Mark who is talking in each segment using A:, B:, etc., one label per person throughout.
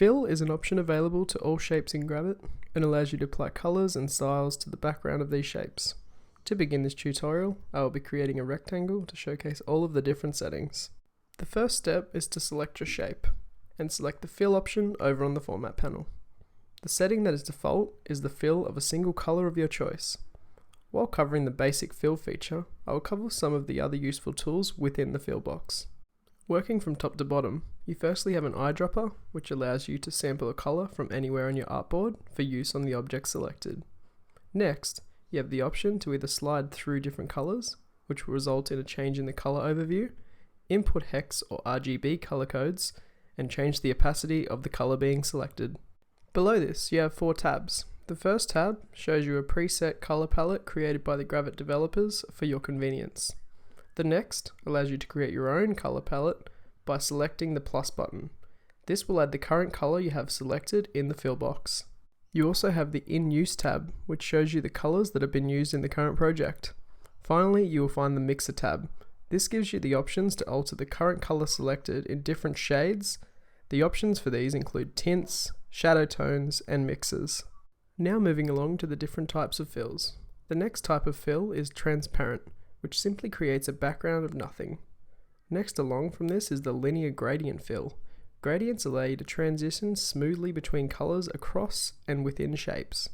A: Fill is an option available to all shapes in Gravit and allows you to apply colours and styles to the background of these shapes. To begin this tutorial, I will be creating a rectangle to showcase all of the different settings. The first step is to select your shape and select the fill option over on the format panel. The setting that is default is the fill of a single colour of your choice. While covering the basic fill feature, I will cover some of the other useful tools within the fill box. Working from top to bottom, you firstly have an eyedropper, which allows you to sample a colour from anywhere on your artboard for use on the object selected. Next, you have the option to either slide through different colours, which will result in a change in the colour overview, input hex or RGB colour codes, and change the opacity of the colour being selected. Below this, you have 4 tabs. The first tab shows you a preset colour palette created by the Gravit developers for your convenience. The next allows you to create your own colour palette by selecting the plus button. This will add the current colour you have selected in the fill box. You also have the In Use tab, which shows you the colours that have been used in the current project. Finally, you will find the Mixer tab. This gives you the options to alter the current colour selected in different shades. The options for these include tints, shadow tones, and mixers. Now moving along to the different types of fills. The next type of fill is transparent, which simply creates a background of nothing. Next along from this is the linear gradient fill. Gradients allow you to transition smoothly between colours across and within shapes.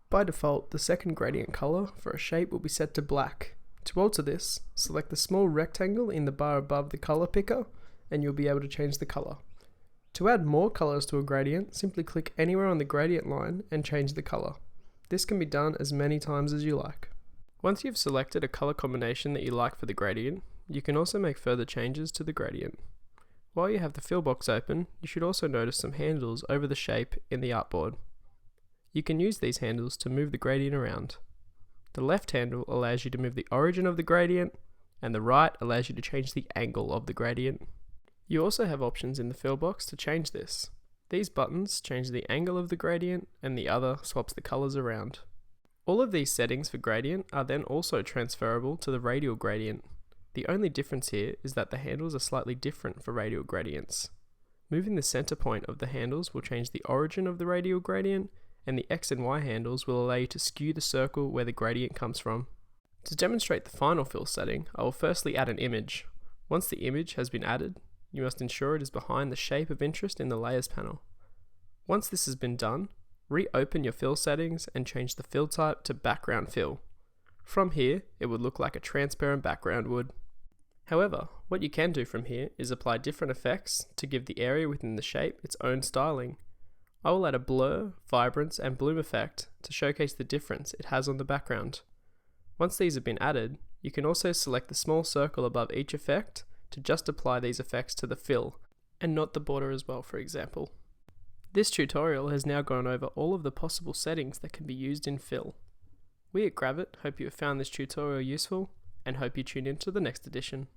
A: By default, the second gradient colour for a shape will be set to black. To alter this, select the small rectangle in the bar above the colour picker and you'll be able to change the colour. To add more colours to a gradient, simply click anywhere on the gradient line and change the colour. This can be done as many times as you like. Once you've selected a colour combination that you like for the gradient, you can also make further changes to the gradient. While you have the fill box open, you should also notice some handles over the shape in the artboard. You can use these handles to move the gradient around. The left handle allows you to move the origin of the gradient, and the right allows you to change the angle of the gradient. You also have options in the fill box to change this. These buttons change the angle of the gradient and the other swaps the colours around. All of these settings for gradient are then also transferable to the radial gradient. The only difference here is that the handles are slightly different for radial gradients. Moving the center point of the handles will change the origin of the radial gradient, and the X and Y handles will allow you to skew the circle where the gradient comes from. To demonstrate the final fill setting, I will firstly add an image. Once the image has been added, you must ensure it is behind the shape of interest in the Layers panel. Once this has been done, reopen your fill settings and change the fill type to background fill. From here, it would look like a transparent background would. However, what you can do from here is apply different effects to give the area within the shape its own styling. I will add a blur, vibrance, and bloom effect to showcase the difference it has on the background. Once these have been added, you can also select the small circle above each effect to just apply these effects to the fill, and not the border as well, for example. This tutorial has now gone over all of the possible settings that can be used in fill. We at Gravit hope you have found this tutorial useful and hope you tune in to the next edition.